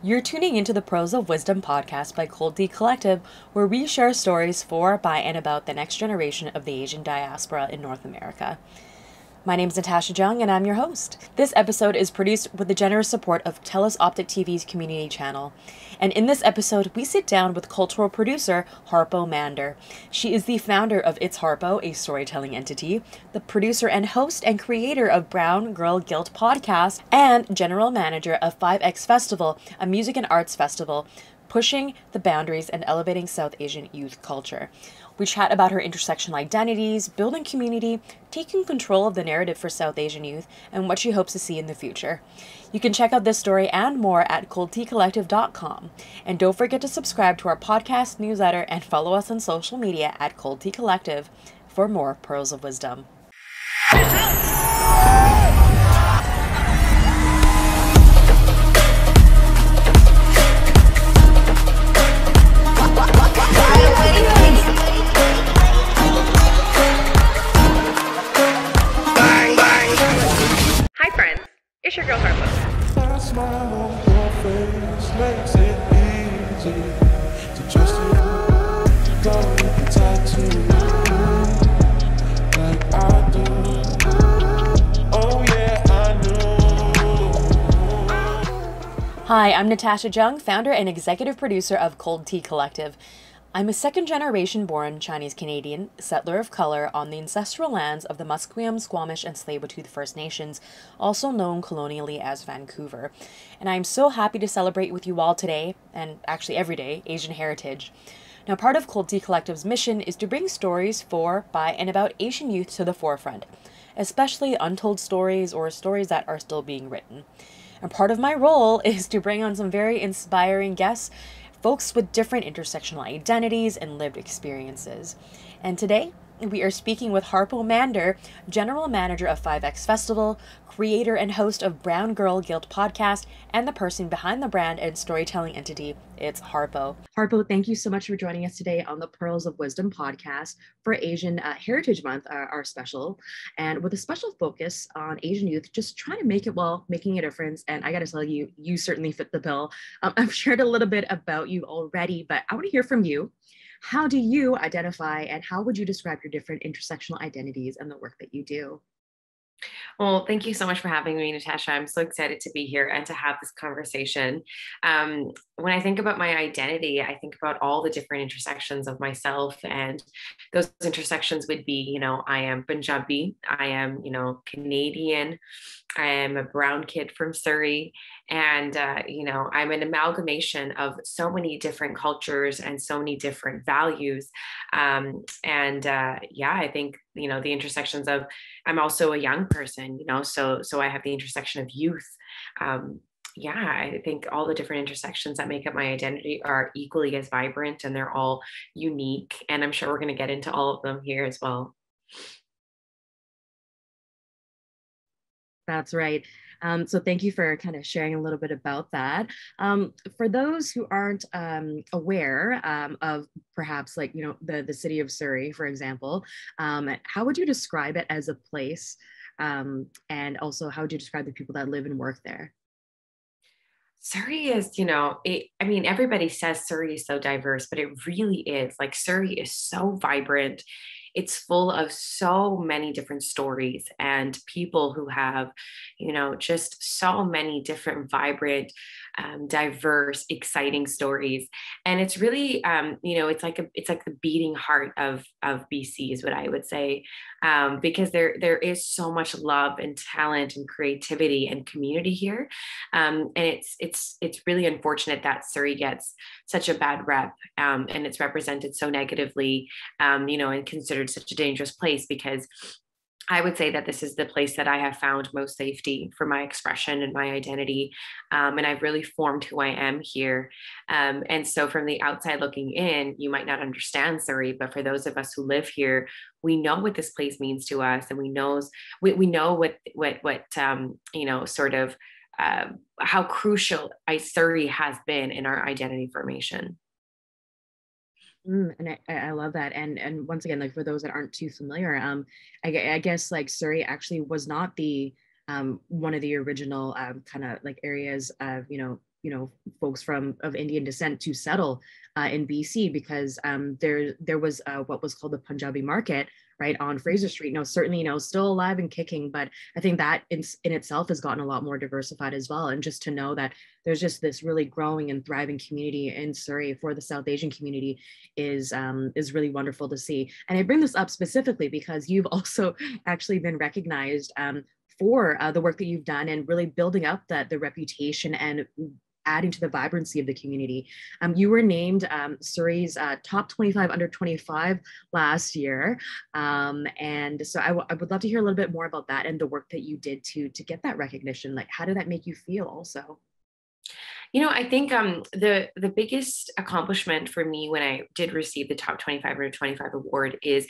You're tuning into the Pros of Wisdom podcast by Cold Tea Collective, where we share stories for, by, and about the next generation of the Asian diaspora in North America. My name is Natasha Jung, and I'm your host. This episode is produced with the generous support of TELUS Optic TV's community channel. And in this episode, we sit down with cultural producer Harpo Mander. She is the founder of Its Harpo, a storytelling entity, the producer and host and creator of Brown Girl Guilt podcast, and general manager of 5X Festival, a music and arts festival pushing the boundaries and elevating South Asian youth culture. We chat about her intersectional identities, building community, taking control of the narrative for South Asian youth, and what she hopes to see in the future. You can check out this story and more at coldteacollective.com. And don't forget to subscribe to our podcast newsletter and follow us on social media at Cold Tea Collective for more pearls of wisdom. Hi friends, it's your girl Harpo. That smile on your face makes it easy to trust you. Go with the tattoo like I do. Oh yeah, I do. Hi, I'm Natasha Jung, founder and executive producer of Cold Tea Collective. I'm a second-generation born Chinese-Canadian settler of color on the ancestral lands of the Musqueam, Squamish, and Tsleil-Waututh First Nations, also known colonially as Vancouver. And I'm so happy to celebrate with you all today, and actually every day, Asian heritage. Now, part of Cold Tea Collective's mission is to bring stories for, by, and about Asian youth to the forefront, especially untold stories or stories that are still being written. And part of my role is to bring on some very inspiring guests, folks with different intersectional identities and lived experiences. And today, we are speaking with Harpo Mander, General Manager of 5X Festival, creator and host of Brown Girl Guilt podcast, and the person behind the brand and storytelling entity, Its Harpo. Harpo, thank you so much for joining us today on the Pearls of Wisdom podcast for Asian Heritage Month, our special, and with a special focus on Asian youth, just trying to make it while making a difference. And I got to tell you, you certainly fit the bill. I've shared a little bit about you already, but I want to hear from you. How do you identify and how would you describe your different intersectional identities and the work that you do? Well, thank you so much for having me, Natasha. I'm so excited to be here and to have this conversation. When I think about my identity, I think about all the different intersections of myself, and those intersections would be, I am Punjabi, I am, Canadian, I am a brown kid from Surrey, and I'm an amalgamation of so many different cultures and so many different values. I think the intersections of, I'm also a young person, so I have the intersection of youth. I think all the different intersections that make up my identity are equally as vibrant, and they're all unique. And I'm sure we're going to get into all of them here as well. That's right. So thank you for kind of sharing a little bit about that. For those who aren't aware of perhaps the city of Surrey, for example, how would you describe it as a place? And also, how would you describe the people that live and work there? Surrey is, everybody says Surrey is so diverse, but it really is. Like, Surrey is so vibrant. It's full of so many different stories and people who have, just so many different vibrant, diverse, exciting stories. And it's really, it's like the beating heart of BC is what I would say, because there is so much love and talent and creativity and community here, and it's really unfortunate that Surrey gets such a bad rep, and it's represented so negatively, and considered such a dangerous place, because I would say that this is the place that I have found most safety for my expression and my identity. And I've really formed who I am here. And so from the outside looking in, you might not understand Surrey, but for those of us who live here, we know what this place means to us. And we know how crucial Surrey has been in our identity formation. And I love that. And once again, like for those that aren't too familiar, I guess like Surrey actually was not the one of the original kind of like areas of folks of Indian descent to settle in BC, because there was what was called the Punjabi market, right, on Fraser Street. Certainly, still alive and kicking, but I think that in itself has gotten a lot more diversified as well. And just to know that there's just this really growing and thriving community in Surrey for the South Asian community is really wonderful to see. And I bring this up specifically because you've also actually been recognized for the work that you've done and really building up the reputation and adding to the vibrancy of the community. You were named Surrey's top 25 under 25 last year. And so I would love to hear a little bit more about that and the work that you did to get that recognition. Like, how did that make you feel also? I think the biggest accomplishment for me when I did receive the top 25 under 25 award is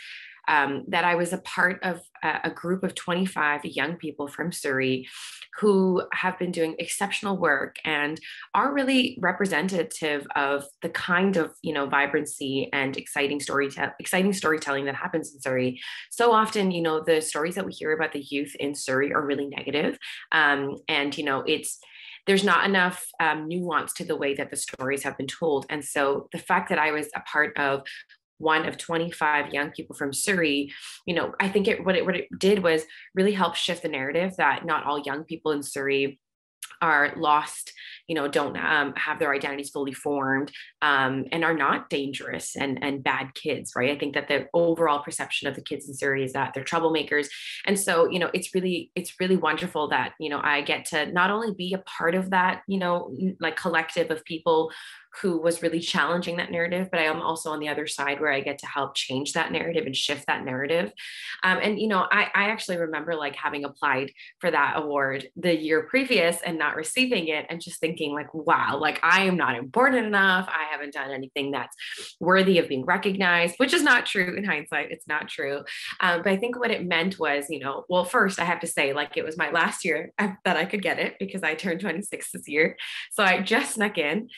that I was a part of a group of 25 young people from Surrey who have been doing exceptional work and are really representative of the kind of, vibrancy and exciting storytelling that happens in Surrey. So often, the stories that we hear about the youth in Surrey are really negative. There's not enough nuance to the way that the stories have been told. And so the fact that I was a part of one of 25 young people from Surrey, I think what it did was really help shift the narrative that not all young people in Surrey are lost, don't have their identities fully formed, and are not dangerous and bad kids, right? I think that the overall perception of the kids in Surrey is that they're troublemakers. And so, it's really wonderful that, I get to not only be a part of that, like collective of people who was really challenging that narrative, but I am also on the other side where I get to help change that narrative and shift that narrative. I actually remember like having applied for that award the year previous and not receiving it and just thinking like, wow, like I am not important enough. I haven't done anything that's worthy of being recognized, which is not true in hindsight. It's not true. But I think what it meant was, well, first I have to say like it was my last year that I could get it because I turned 26 this year. So I just snuck in.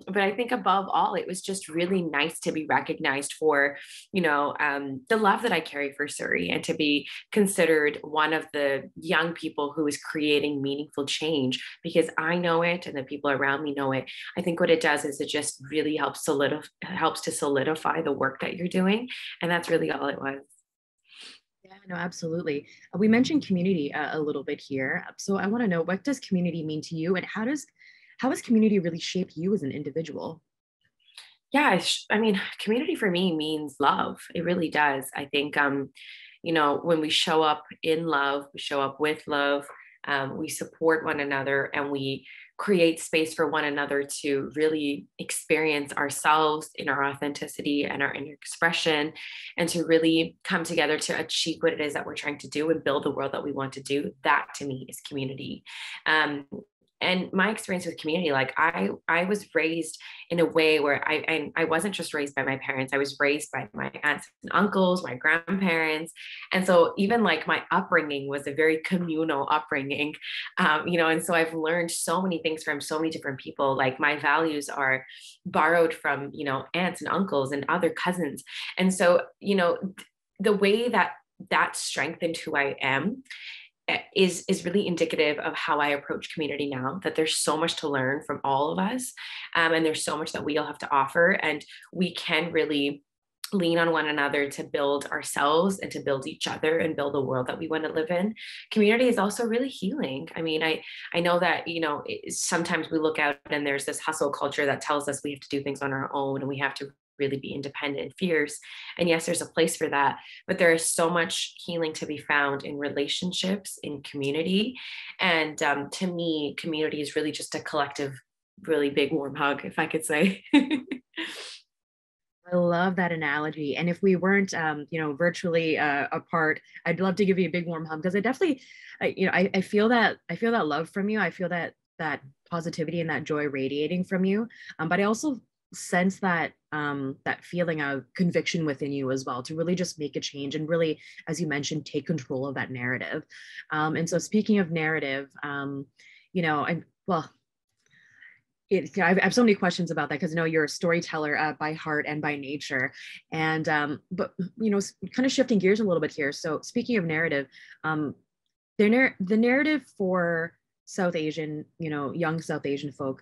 But I think above all, it was just really nice to be recognized for, the love that I carry for Surrey and to be considered one of the young people who is creating meaningful change because I know it and the people around me know it. I think what it does is it just really helps to solidify the work that you're doing. And that's really all it was. Yeah, no, absolutely. We mentioned community a little bit here. So I want to know, what does community mean to you and how has community really shaped you as an individual? Yeah, community for me means love. It really does. I think, when we show up in love, we show up with love, we support one another and we create space for one another to really experience ourselves in our authenticity and our inner expression and to really come together to achieve what it is that we're trying to do and build the world that we want to do. That to me is community. And my experience with community, like I was raised in a way where I wasn't just raised by my parents, I was raised by my aunts and uncles, my grandparents. And so even like my upbringing was a very communal upbringing, and so I've learned so many things from so many different people. Like my values are borrowed from, aunts and uncles and other cousins. And so, the way that strengthened who I am is really indicative of how I approach community now, that there's so much to learn from all of us. And there's so much that we all have to offer. And we can really lean on one another to build ourselves and to build each other and build the world that we want to live in. Community is also really healing. I mean, I know that, sometimes we look out and there's this hustle culture that tells us we have to do things on our own and we have to really be independent and fierce. And yes, there's a place for that, but there is so much healing to be found in relationships, in community. And to me, community is really just a collective, really big warm hug, if I could say. I love that analogy. And if we weren't, virtually apart, I'd love to give you a big warm hug because I definitely, I feel that love from you. I feel that positivity and that joy radiating from you. But I also sense that feeling of conviction within you as well to really just make a change and really, as you mentioned, take control of that narrative. And so speaking of narrative, I have so many questions about that because I know you're a storyteller by heart and by nature. And but kind of shifting gears a little bit here. So speaking of narrative, the narrative for South Asian, young South Asian folk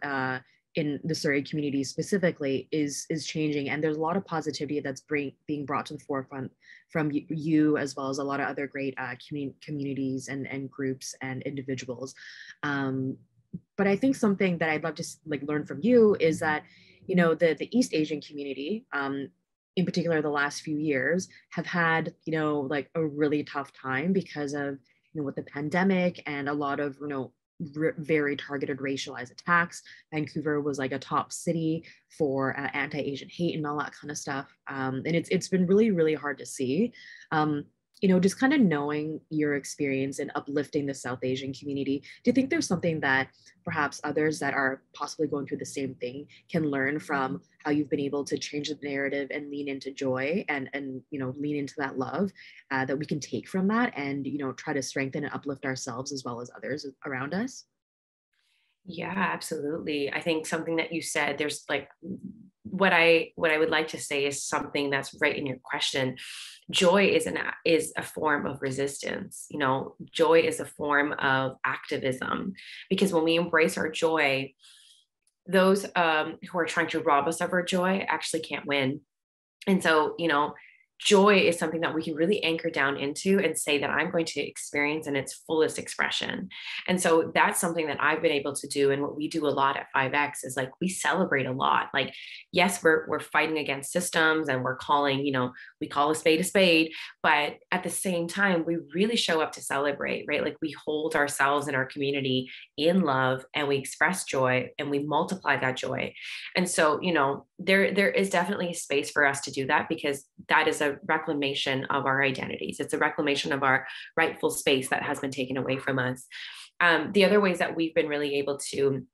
in the Surrey community specifically is changing, and there's a lot of positivity that's being brought to the forefront from you, as well as a lot of other great communities and groups and individuals. But I think something that I'd love to like learn from you is that, the East Asian community, in particular, the last few years have had, like a really tough time because of, with the pandemic and a lot of, very targeted racialized attacks. Vancouver was like a top city for anti-Asian hate and all that kind of stuff. And it's been really, really hard to see. Just kind of knowing your experience in uplifting the South Asian community, do you think there's something that perhaps others that are possibly going through the same thing can learn from how you've been able to change the narrative and lean into joy and lean into that love that we can take from that and, try to strengthen and uplift ourselves as well as others around us? Yeah, absolutely. I think something that you said, there's like what I would like to say is something that's right in your question. Joy is a form of resistance. Joy is a form of activism, because when we embrace our joy, those who are trying to rob us of our joy actually can't win. And so, joy is something that we can really anchor down into and say that I'm going to experience in its fullest expression. And so that's something that I've been able to do. And what we do a lot at 5X is like, we celebrate a lot. Like, yes, we're fighting against systems and we're calling, we call a spade, but at the same time, we really show up to celebrate, right? Like, we hold ourselves and our community in love and we express joy and we multiply that joy. And so, there is definitely a space for us to do that, because that is a reclamation of our identities. It's a reclamation of our rightful space that has been taken away from us. The other ways that we've been really able to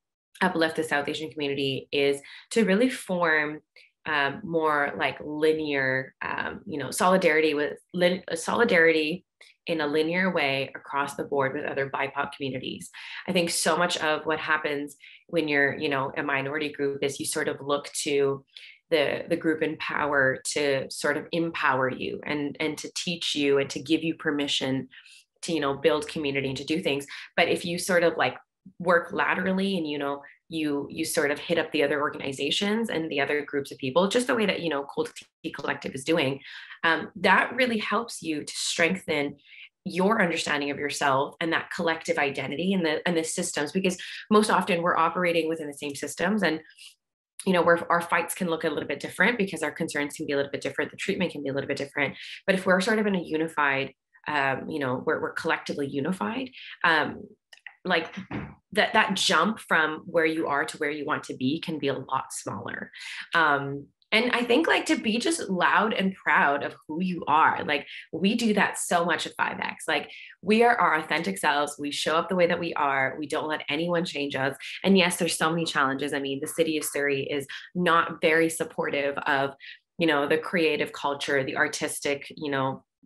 uplift the South Asian community is to really form more like linear, solidarity in a linear way across the board with other BIPOC communities. I think so much of what happens when you're, a minority group is you sort of look to the group in power to sort of empower you and to teach you and to give you permission to, build community and to do things. But if you sort of like work laterally and, you sort of hit up the other organizations and the other groups of people, just the way that, Cold Tea Collective is doing, that really helps you to strengthen your understanding of yourself and that collective identity and the systems, because most often we're operating within the same systems, and where our fights can look a little bit different because our concerns can be a little bit different, the treatment can be a little bit different. But if we're sort of in a unified, we're collectively unified, like that jump from where you are to where you want to be can be a lot smaller. And I think like to be just loud and proud of who you are. Like, we do that so much at 5X. Like, we are our authentic selves. We show up the way that we are. We don't let anyone change us. And yes, there's so many challenges. I mean, the city of Surrey is not very supportive of, the creative culture, the artistic,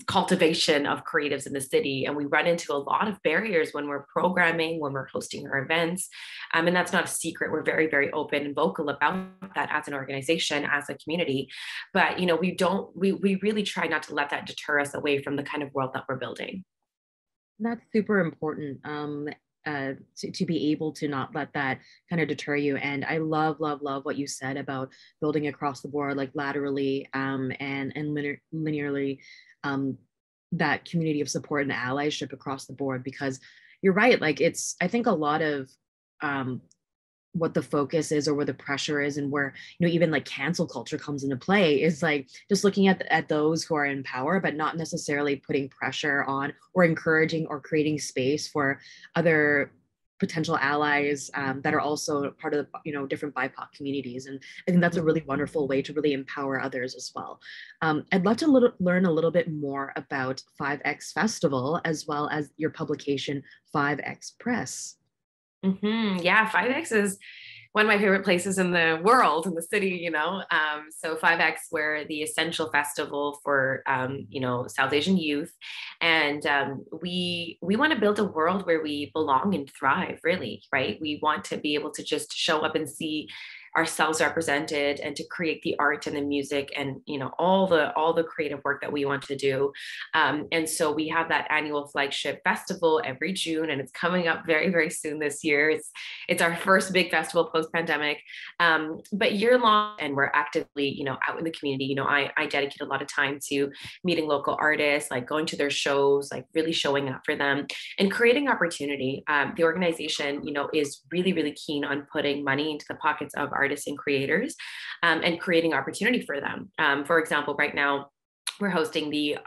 cultivation of creatives in the city. And we run into a lot of barriers when we're programming, when we're hosting our events. And that's not a secret. We're very, very open and vocal about that as an organization, as a community. But, we really try not to let that deter us away from the kind of world that we're building. That's super important. To be able to not let that kind of deter you. And I love what you said about building across the board, like laterally and linearly, that community of support and allyship across the board, because you're right. Like, I think a lot of what the focus is or where the pressure is and where, even like cancel culture comes into play is like just looking at those who are in power, but not necessarily putting pressure on or encouraging or creating space for other potential allies that are also part of the different BIPOC communities. And I think that's a really wonderful way to really empower others as well. I'd love to learn a little bit more about 5X Festival, as well as your publication 5X Press. Yeah, 5X is one of my favorite places in the world, in the city, So 5X, we're the essential festival for, South Asian youth. And we want to build a world where we belong and thrive, really, right? We want to be able to just show up and see ourselves represented and to create the art and the music and, all the creative work that we want to do. And so we have that annual flagship festival every June, and it's coming up very, very soon this year. It's our first big festival post-pandemic, but year long, and we're actively, out in the community. I dedicate a lot of time to meeting local artists, like going to their shows, like really showing up for them and creating opportunity. The organization, is really, really keen on putting money into the pockets of artists and creators, and creating opportunity for them. For example, right now, we're hosting the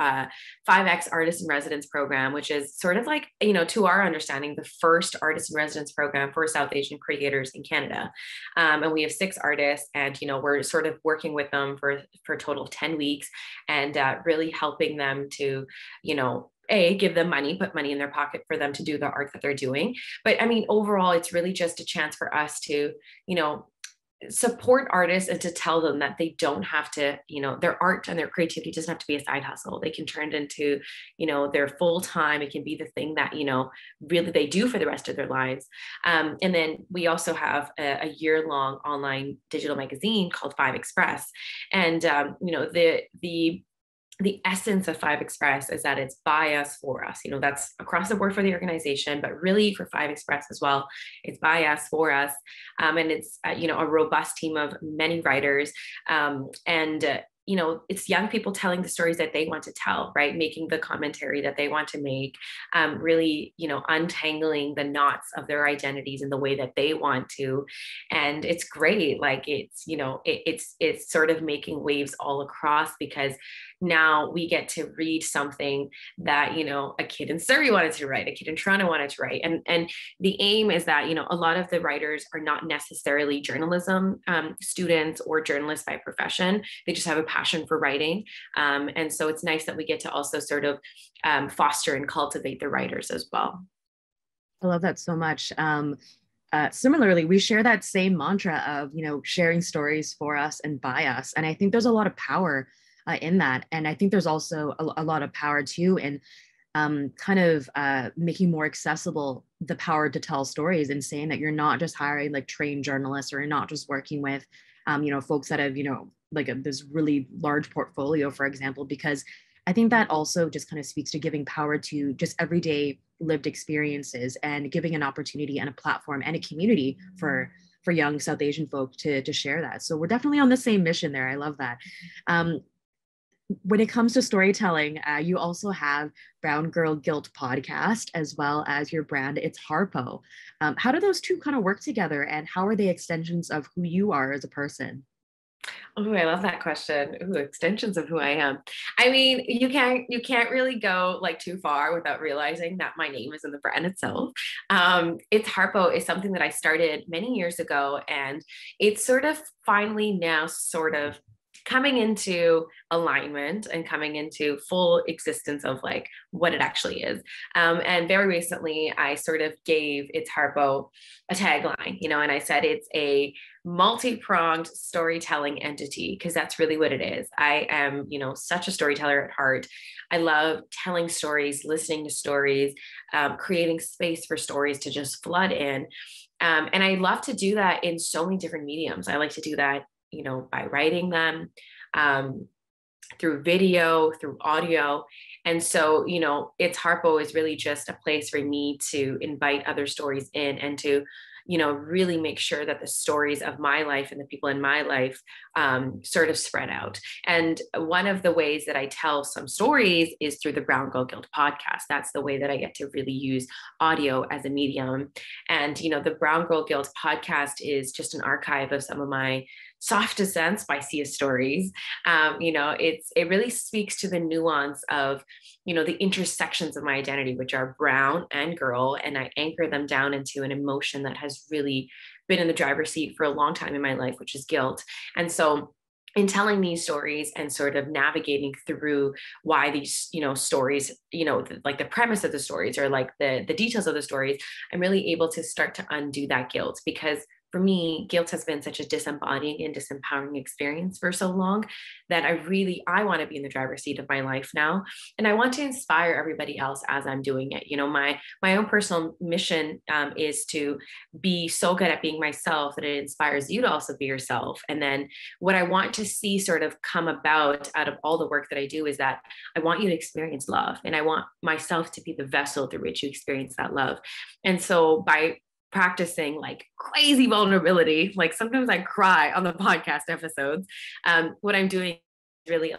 5X Artist in Residence program, which is sort of like, to our understanding, the first artist in residence program for South Asian creators in Canada. And we have 6 artists, and, we're sort of working with them for a total of 10 weeks and really helping them to, give them money, put money in their pocket for them to do the art that they're doing. But I mean, overall, it's really just a chance for us to, support artists and to tell them that they don't have to, their art and their creativity doesn't have to be a side hustle. They can turn it into, their full time. It can be the thing that, really they do for the rest of their lives. And then we also have a year-long online digital magazine called 5Express. And, the essence of 5Express is that it's by us, for us. That's across the board for the organization, but really for 5Express as well, it's by us, for us. And it's, a robust team of many writers. It's young people telling the stories that they want to tell, right? Making the commentary that they want to make, really, untangling the knots of their identities in the way that they want to. And it's great. Like it's sort of making waves all across, because now we get to read something that, a kid in Surrey wanted to write, a kid in Toronto wanted to write. And the aim is that, a lot of the writers are not necessarily journalism students or journalists by profession. They just have a passion for writing. And so it's nice that we get to also sort of foster and cultivate the writers as well. I love that so much. Similarly, we share that same mantra of, sharing stories for us and by us. And I think there's a lot of power in that. And I think there's also a lot of power too in making more accessible the power to tell stories, and saying that you're not just hiring like trained journalists, or you're not just working with, folks that have, this really large portfolio, for example, because I think that also just kind of speaks to giving power to just everyday lived experiences and giving an opportunity and a platform and a community for young South Asian folk to share that. So we're definitely on the same mission there. I love that. When it comes to storytelling, you also have Brown Girl Guilt podcast, as well as your brand, Its Harpo. How do those two kind of work together, and how are they extensions of who you are as a person? Oh, I love that question. Ooh, extensions of who I am. I mean, you can't really go like too far without realizing that my name is in the brand itself. It's Harpo is something that I started many years ago, and it's sort of finally now sort of coming into alignment and coming into full existence of like what it actually is. And very recently I sort of gave Its Harpo a tagline, and I said it's a multi-pronged storytelling entity, because that's really what it is. I am, such a storyteller at heart. I love telling stories, listening to stories, creating space for stories to just flood in. And I love to do that in so many different mediums. I like to do that by writing them, through video, through audio. And so, Its Harpo is really just a place for me to invite other stories in, and to, really make sure that the stories of my life and the people in my life sort of spread out. And one of the ways that I tell some stories is through the Brown Girl Guild podcast. That's the way that I get to really use audio as a medium. And, the Brown Girl Guild podcast is just an archive of some of my softest and spiciest stories. It really speaks to the nuance of, the intersections of my identity, which are brown and girl, and I anchor them down into an emotion that has really been in the driver's seat for a long time in my life, which is guilt. And so in telling these stories and sort of navigating through why these, stories, like the premise of the stories, or like the details of the stories, I'm really able to start to undo that guilt, because for me, guilt has been such a disembodying and disempowering experience for so long that I want to be in the driver's seat of my life now. And I want to inspire everybody else as I'm doing it. You know, my own personal mission is to be so good at being myself that it inspires you to also be yourself. And then what I want to see sort of come about out of all the work that I do is that I want you to experience love, and I want myself to be the vessel through which you experience that love. And so by practicing like crazy vulnerability, like sometimes I cry on the podcast episodes, what I'm doing is really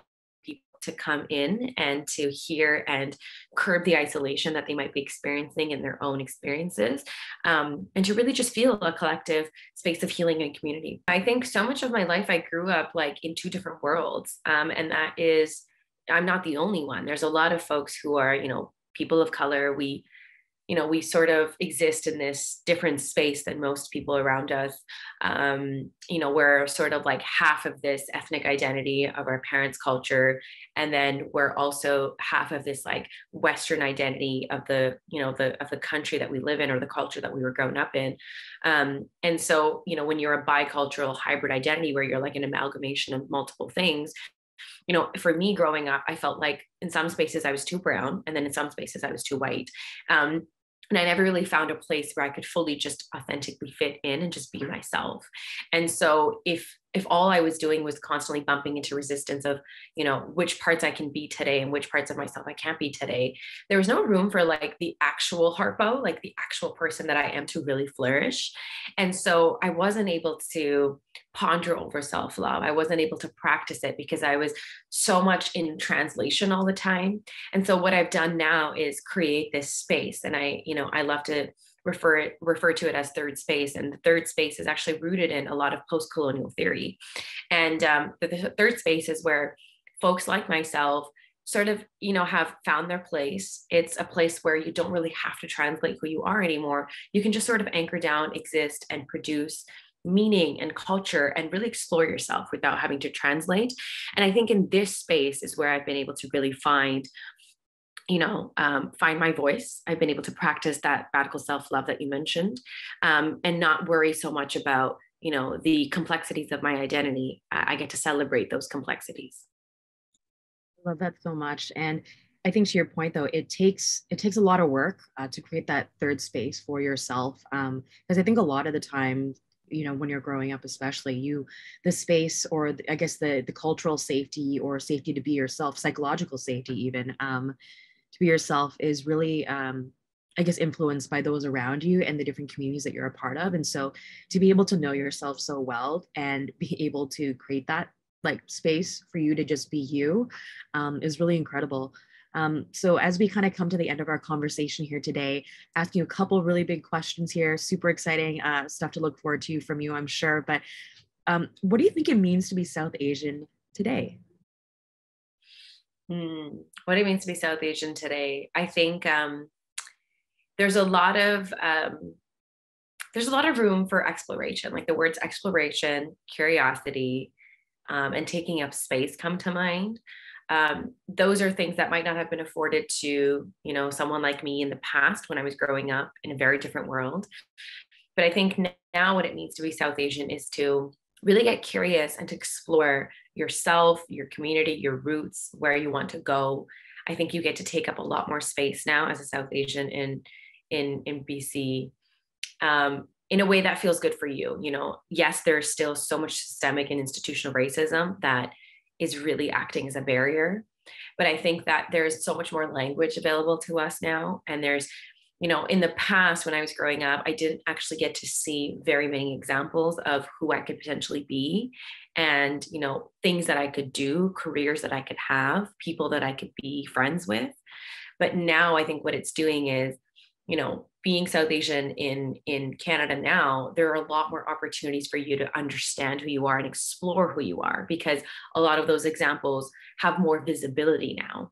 people to come in and to hear and curb the isolation that they might be experiencing in their own experiences, and to really just feel a collective space of healing and community. I think so much of my life I grew up like in two different worlds, and that is, I'm not the only one. There's a lot of folks who are, you know, people of color. We sort of exist in this different space than most people around us. We're sort of like half of this ethnic identity of our parents' culture. And then we're also half of this like Western identity of of the country that we live in, or the culture that we were grown up in. And so, you know, when you're a bicultural hybrid identity where you're like an amalgamation of multiple things, you know, for me growing up, I felt like in some spaces I was too brown, and then in some spaces I was too white. And I never really found a place where I could fully just authentically fit in and just be myself. And so if all I was doing was constantly bumping into resistance of, you know, which parts I can be today and which parts of myself I can't be today, there was no room for like the actual Harpo, like the actual person that I am, to really flourish. And so I wasn't able to ponder over self-love. I wasn't able to practice it because I was so much in translation all the time. And so what I've done now is create this space. And I love to refer to it as third space. And the third space is actually rooted in a lot of post-colonial theory. And the third space is where folks like myself sort of, you know, have found their place. It's a place where you don't really have to translate who you are anymore. You can just sort of anchor down, exist, and produce meaning and culture and really explore yourself without having to translate. And I think in this space is where I've been able to really find my voice. I've been able to practice that radical self-love that you mentioned, and not worry so much about, you know, the complexities of my identity. I get to celebrate those complexities. I love that so much. And I think to your point, though, it takes a lot of work to create that third space for yourself. Because I think a lot of the time, you know, when you're growing up, especially the space, or I guess the cultural safety, or safety to be yourself, psychological safety even, to be yourself, is really, I guess, influenced by those around you and the different communities that you're a part of. And so to be able to know yourself so well and be able to create that like space for you to just be you, is really incredible. So as we kind of come to the end of our conversation here today, asking you a couple of really big questions here, super exciting stuff to look forward to from you, I'm sure. But what do you think it means to be South Asian today? What it means to be South Asian today, I think there's a lot of room for exploration. Like the words exploration, curiosity, and taking up space come to mind. Those are things that might not have been afforded to, you know, someone like me in the past when I was growing up in a very different world. But I think now what it means to be South Asian is to really get curious and to explore yourself, your community, your roots, where you want to go. I think you get to take up a lot more space now as a South Asian in BC, in a way that feels good for you. You know, yes, there's still so much systemic and institutional racism that is really acting as a barrier, but I think that there's so much more language available to us now. And there's, you know, in the past when I was growing up, I didn't actually get to see very many examples of who I could potentially be, and, you know, things that I could do, careers that I could have, people that I could be friends with. But now I think what it's doing is, you know, being South Asian in Canada now, there are a lot more opportunities for you to understand who you are and explore who you are, because a lot of those examples have more visibility now.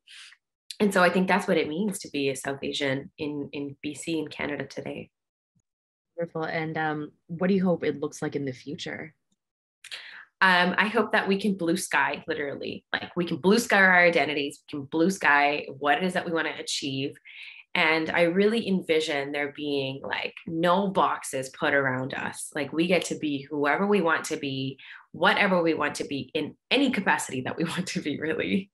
And so I think that's what it means to be a South Asian in BC and Canada today. Wonderful. And what do you hope it looks like in the future? I hope that we can blue sky, literally, like we can blue sky our identities, we can blue sky what it is that we want to achieve. And I really envision there being like no boxes put around us. Like we get to be whoever we want to be, whatever we want to be in any capacity that we want to be, really.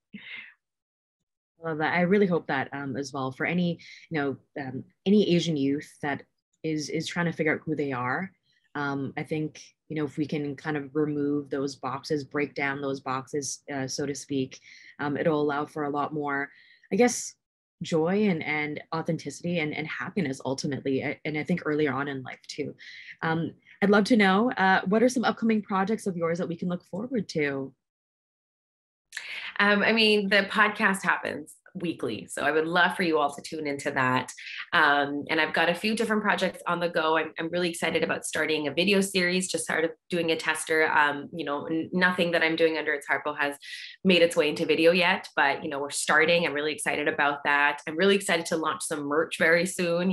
Love that. I really hope that as well for any, any Asian youth that is trying to figure out who they are. I think, if we can kind of remove those boxes, break down those boxes, so to speak, it'll allow for a lot more, I guess, joy and authenticity and happiness ultimately. And I think earlier on in life too. I'd love to know, what are some upcoming projects of yours that we can look forward to? I mean, the podcast happens weekly, so I would love for you all to tune into that. And I've got a few different projects on the go. I'm really excited about starting a video series, just started doing a tester. Nothing that I'm doing under Its Harpo has made its way into video yet, but we're starting. I'm really excited about that. I'm really excited to launch some merch very soon.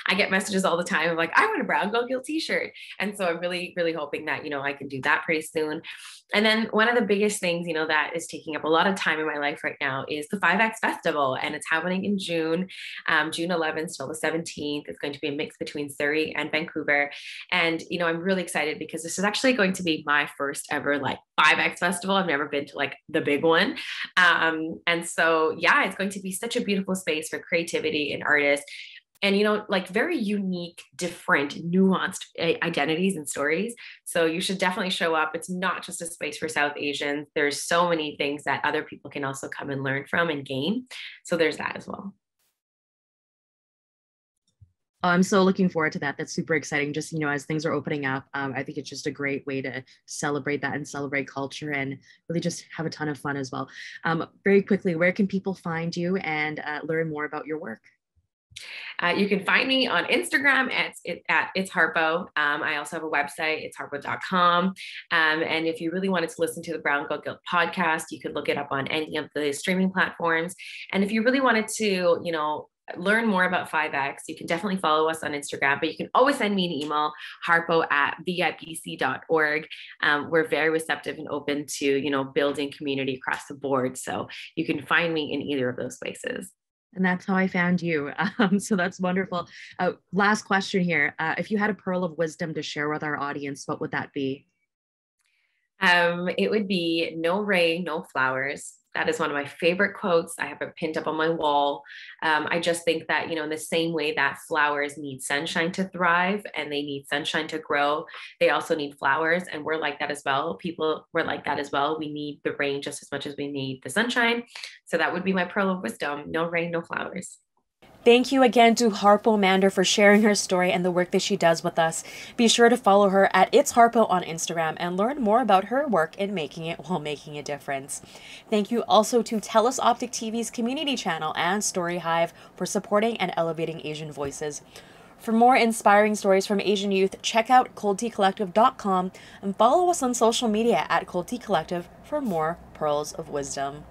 I get messages all the time of like, I want a Brown Girl Guild t-shirt. And so I'm really, really hoping that, I can do that pretty soon. And then one of the biggest things, that is taking up a lot of time in my life right now is the 5X Festival. And it's happening in June, June 11th till the 17th. It's going to be a mix between Surrey and Vancouver. And, I'm really excited because this is actually going to be my first ever like 5X Festival. I've never been to like the big one. And so, yeah, it's going to be such a beautiful space for creativity and artists. And, like very unique, different, nuanced identities and stories. So you should definitely show up. It's not just a space for South Asians. There's so many things that other people can also come and learn from and gain. So there's that as well. Oh, I'm so looking forward to that. That's super exciting. Just, as things are opening up, I think it's just a great way to celebrate that and celebrate culture and really just have a ton of fun as well. Very quickly, where can people find you and learn more about your work? You can find me on Instagram at Its Harpo. I also have a website, ItsHarpo.com. And if you really wanted to listen to the Brown Girl Guild podcast, you could look it up on any of the streaming platforms. And if you really wanted to, learn more about 5X, you can definitely follow us on Instagram, but you can always send me an email, harpo@vipc.org. We're very receptive and open to, building community across the board. So you can find me in either of those spaces. And that's how I found you. So that's wonderful. Last question here. If you had a pearl of wisdom to share with our audience, what would that be? It would be no rain, no flowers. That is one of my favorite quotes. I have it pinned up on my wall. I just think that, in the same way that flowers need sunshine to thrive and they need sunshine to grow, they also need flowers. And we're like that as well. We're like that as well. We need the rain just as much as we need the sunshine. So that would be my pearl of wisdom. No rain, no flowers. Thank you again to Harpo Mander for sharing her story and the work that she does with us. Be sure to follow her at Its Harpo on Instagram and learn more about her work in making it while making a difference. Thank you also to TELUS Optic TV's community channel and Story Hive for supporting and elevating Asian voices. For more inspiring stories from Asian youth, check out coldteacollective.com and follow us on social media at Cold Tea Collective for more pearls of wisdom.